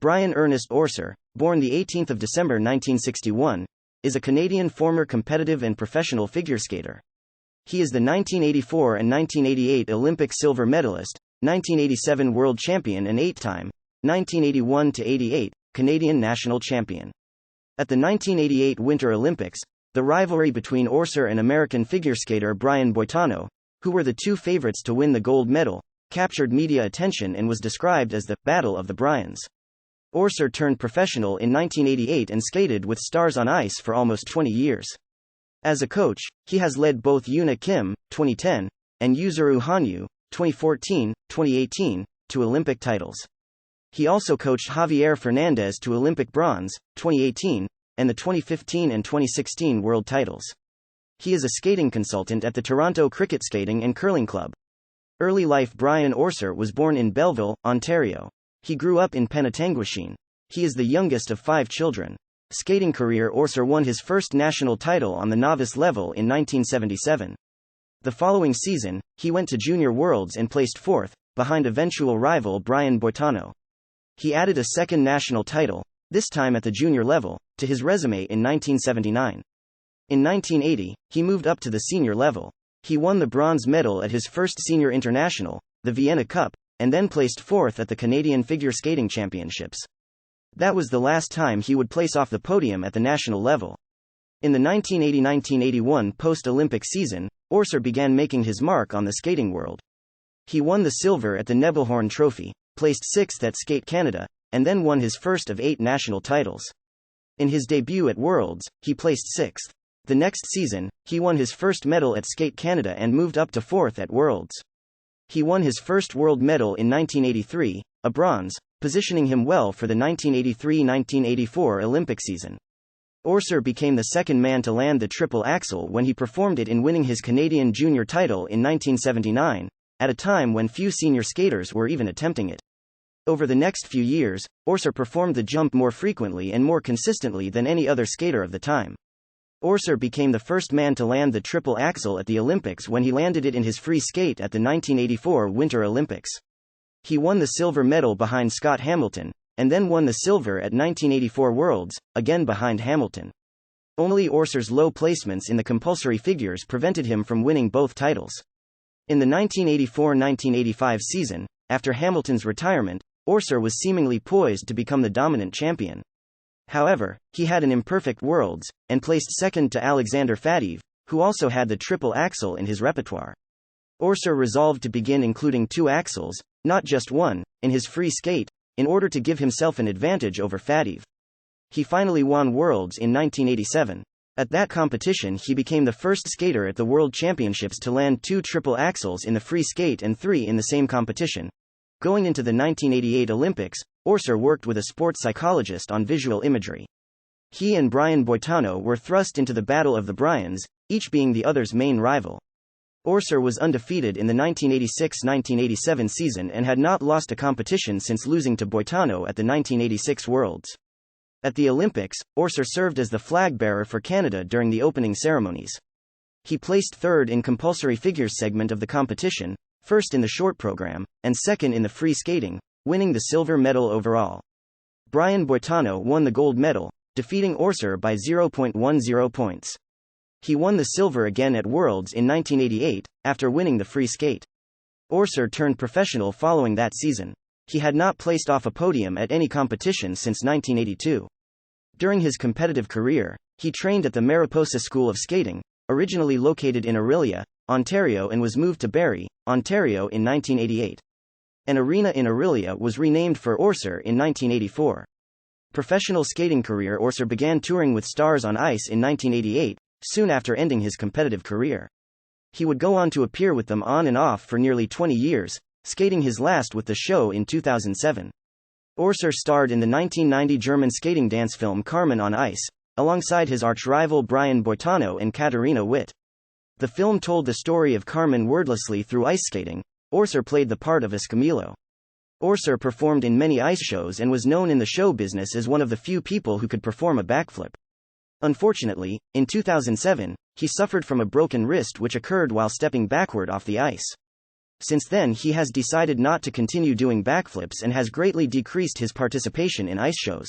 Brian Ernest Orser, born the 18th of December 1961, is a Canadian former competitive and professional figure skater. He is the 1984 and 1988 Olympic silver medalist, 1987 world champion and 8-time, 1981-88, Canadian national champion. At the 1988 Winter Olympics, the rivalry between Orser and American figure skater Brian Boitano, who were the two favorites to win the gold medal, captured media attention and was described as the Battle of the Bryans. Orser turned professional in 1988 and skated with Stars on Ice for almost 20 years. As a coach, he has led both Yuna Kim, 2010, and Yuzuru Hanyu, 2014, 2018, to Olympic titles. He also coached Javier Fernandez to Olympic bronze, 2018, and the 2015 and 2016 world titles. He is a skating consultant at the Toronto Cricket Skating and Curling Club. Early life. Brian Orser was born in Belleville, Ontario. He grew up in Penetanguishene. He is the youngest of 5 children. Skating career. Orser won his first national title on the novice level in 1977. The following season, he went to Junior Worlds and placed 4th, behind eventual rival Brian Boitano. He added a second national title, this time at the junior level, to his resume in 1979. In 1980, he moved up to the senior level. He won the bronze medal at his first senior international, the Vienna Cup, and then placed 4th at the Canadian Figure Skating Championships. That was the last time he would place off the podium at the national level. In the 1980-1981 post-Olympic season, Orser began making his mark on the skating world. He won the silver at the Nebelhorn Trophy, placed 6th at Skate Canada, and then won his first of 8 national titles. In his debut at Worlds, he placed 6th. The next season, he won his first medal at Skate Canada and moved up to 4th at Worlds. He won his first world medal in 1983, a bronze, positioning him well for the 1983-1984 Olympic season. Orser became the second man to land the triple axel when he performed it in winning his Canadian junior title in 1979, at a time when few senior skaters were even attempting it. Over the next few years, Orser performed the jump more frequently and more consistently than any other skater of the time. Orser became the first man to land the triple axel at the Olympics when he landed it in his free skate at the 1984 Winter Olympics. He won the silver medal behind Scott Hamilton, and then won the silver at 1984 Worlds, again behind Hamilton. Only Orser's low placements in the compulsory figures prevented him from winning both titles. In the 1984-1985 season, after Hamilton's retirement, Orser was seemingly poised to become the dominant champion. However, he had an imperfect Worlds, and placed second to Alexander Fadiev, who also had the triple axel in his repertoire. Orser resolved to begin including 2 axels, not just one, in his free skate, in order to give himself an advantage over Fadiev. He finally won Worlds in 1987. At that competition he became the first skater at the World Championships to land 2 triple axels in the free skate and 3 in the same competition. Going into the 1988 Olympics, Orser worked with a sports psychologist on visual imagery. He and Brian Boitano were thrust into the Battle of the Bryans, each being the other's main rival. Orser was undefeated in the 1986-1987 season and had not lost a competition since losing to Boitano at the 1986 Worlds. At the Olympics, Orser served as the flag bearer for Canada during the opening ceremonies. He placed 3rd in compulsory figures segment of the competition, 1st in the short program, and 2nd in the free skating, winning the silver medal overall. Brian Boitano won the gold medal, defeating Orser by 0.10 points. He won the silver again at Worlds in 1988, after winning the free skate. Orser turned professional following that season. He had not placed off a podium at any competition since 1982. During his competitive career, he trained at the Mariposa School of Skating, originally located in Orillia, Ontario, and was moved to Barrie, Ontario in 1988. An arena in Orillia was renamed for Orser in 1984. Professional skating career. Orser began touring with Stars on Ice in 1988, soon after ending his competitive career. He would go on to appear with them on and off for nearly 20 years, skating his last with the show in 2007. Orser starred in the 1990 German skating dance film Carmen on Ice, alongside his arch-rival Brian Boitano and Katharina Witt. The film told the story of Carmen wordlessly through ice skating. Orser played the part of Escamillo. Orser performed in many ice shows and was known in the show business as one of the few people who could perform a backflip. Unfortunately, in 2007, he suffered from a broken wrist which occurred while stepping backward off the ice. Since then, he has decided not to continue doing backflips and has greatly decreased his participation in ice shows.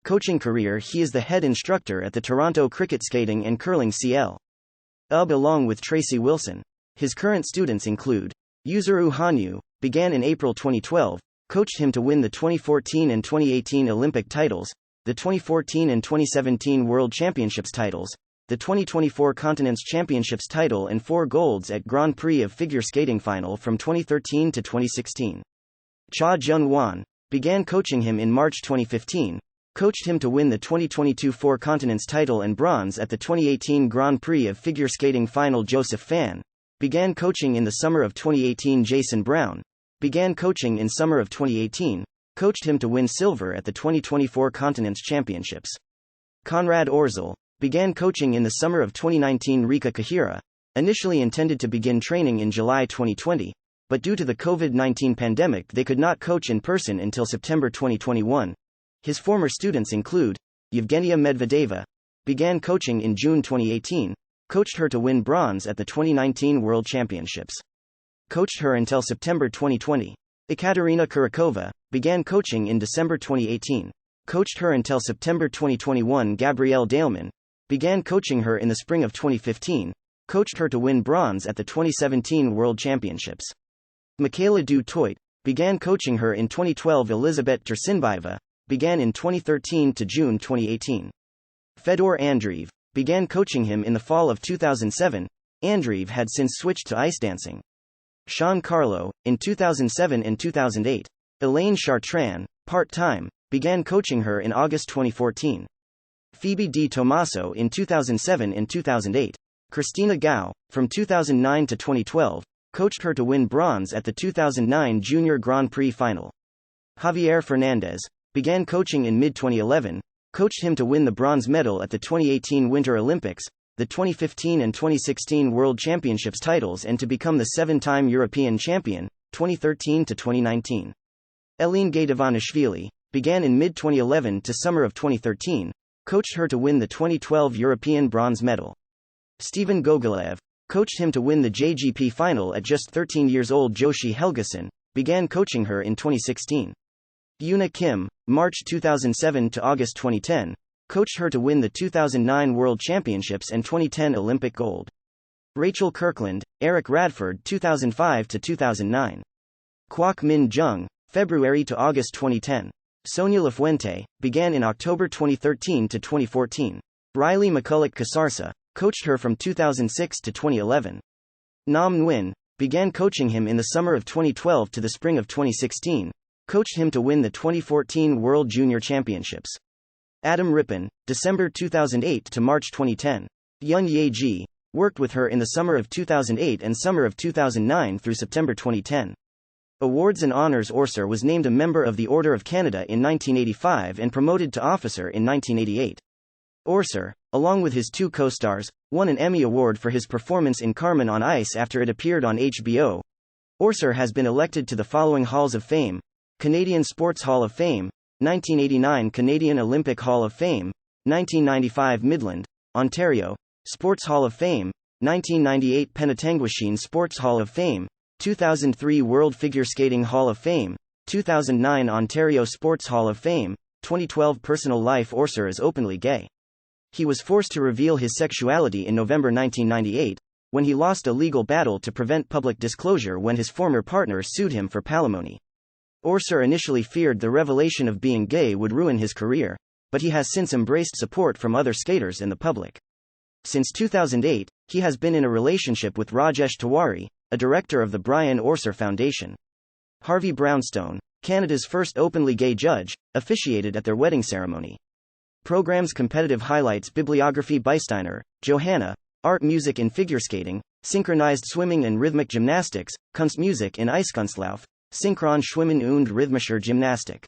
Coaching career: he is the head instructor at the Toronto Cricket Skating and Curling CL. Along with Tracy Wilson. His current students include Yuzuru Hanyu, began in April 2012, coached him to win the 2014 and 2018 Olympic titles, the 2014 and 2017 World Championships titles, the 2024 Continents Championships title and 4 golds at Grand Prix of Figure Skating final from 2013 to 2016. Cha Jun-wan, began coaching him in March 2015, coached him to win the 2022 Four Continents title and bronze at the 2018 Grand Prix of Figure Skating final. Joseph Fan, began coaching in the summer of 2018. Jason Brown, began coaching in summer of 2018, coached him to win silver at the 2024 Continents Championships. Conrad Orser, began coaching in the summer of 2019. Rika Kahira, initially intended to begin training in July 2020, but due to the COVID-19 pandemic they could not coach in person until September 2021. His former students include Yevgenia Medvedeva, began coaching in June 2018, coached her to win bronze at the 2019 World Championships. Coached her until September 2020. Ekaterina Kurakova, began coaching in December 2018, coached her until September 2021. Gabrielle Daleman, began coaching her in the spring of 2015, coached her to win bronze at the 2017 World Championships. Michaela Du Toit, began coaching her in 2012. Elizabeth Tursinbaeva, began in 2013 to June 2018. Fedor Andreev, began coaching him in the fall of 2007. Andreev had since switched to ice dancing. Sean Carlo, in 2007 and 2008. Elaine Chartrand, part-time, began coaching her in August 2014. Phoebe Di Tommaso in 2007 and 2008. Christina Gao, from 2009 to 2012, coached her to win bronze at the 2009 Junior Grand Prix final. Javier Fernandez, began coaching in mid-2011, coached him to win the bronze medal at the 2018 Winter Olympics, the 2015 and 2016 World Championships titles and to become the 7-time European champion, 2013 to 2019. Eline Gaydavanishvili, began in mid-2011 to summer of 2013, coached her to win the 2012 European bronze medal. Steven Gogolev, coached him to win the JGP final at just 13 years old. Joshi Helgeson, began coaching her in 2016. Yuna Kim, March 2007 to August 2010, coached her to win the 2009 World Championships and 2010 Olympic gold. Rachel Kirkland, Eric Radford 2005 to 2009. Kwok Min Jung, February to August 2010. Sonia Lafuente, began in October 2013 to 2014. Riley McCulloch Kasarsa, coached her from 2006 to 2011. Nam Nguyen, began coaching him in the summer of 2012 to the spring of 2016, coached him to win the 2014 World Junior Championships. Adam Rippon, December 2008 to March 2010. Yun Ye-ji, worked with her in the summer of 2008 and summer of 2009 through September 2010. Awards and honors. Orser was named a member of the Order of Canada in 1985 and promoted to officer in 1988. Orser, along with his 2 co-stars, won an Emmy Award for his performance in Carmen on Ice after it appeared on HBO. Orser has been elected to the following Halls of Fame: Canadian Sports Hall of Fame, 1989 Canadian Olympic Hall of Fame, 1995 Midland, Ontario, Sports Hall of Fame, 1998 Penetanguishene Sports Hall of Fame, 2003 World Figure Skating Hall of Fame, 2009 Ontario Sports Hall of Fame, 2012 Personal life. Orser is openly gay. He was forced to reveal his sexuality in November 1998, when he lost a legal battle to prevent public disclosure when his former partner sued him for palimony. Orser initially feared the revelation of being gay would ruin his career, but he has since embraced support from other skaters and the public. Since 2008, he has been in a relationship with Rajesh Tiwari, a director of the Brian Orser Foundation. Harvey Brownstone, Canada's first openly gay judge, officiated at their wedding ceremony. Programs: competitive highlights, bibliography, Beisteiner, Johanna, Art Music in Figure Skating, Synchronized Swimming and Rhythmic Gymnastics, Kunstmusik in Eiskunstlauf, Synchron Schwimmen und Rhythmischer Gymnastik.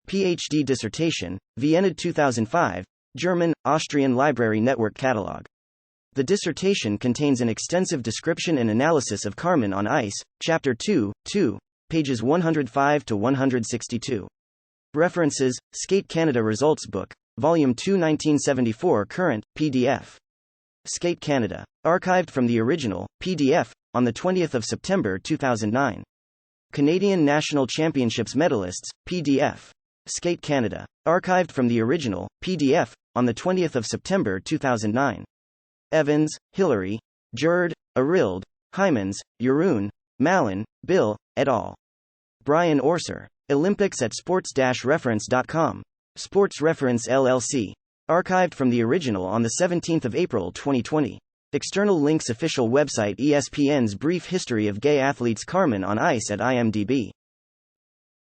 PhD dissertation, Vienna 2005, German, Austrian Library Network Catalog. The dissertation contains an extensive description and analysis of Carmen on Ice, Chapter 2, pages 105 to 162. References: Skate Canada Results Book, Volume 2 1974 current, PDF. Skate Canada. Archived from the original, PDF, on 20 September 2009. Canadian National Championships medalists, PDF. Skate Canada. Archived from the original, PDF, on 20 September 2009. Evans, Hillary, Jerd, Arild, Hymans, Jeroen, Malin, Bill, et al. Brian Orser. Olympics at sports-reference.com. Sports Reference LLC. Archived from the original on 17 April 2020. External links. Official website. ESPN's brief history of gay athletes. Carmen on ice at IMDb.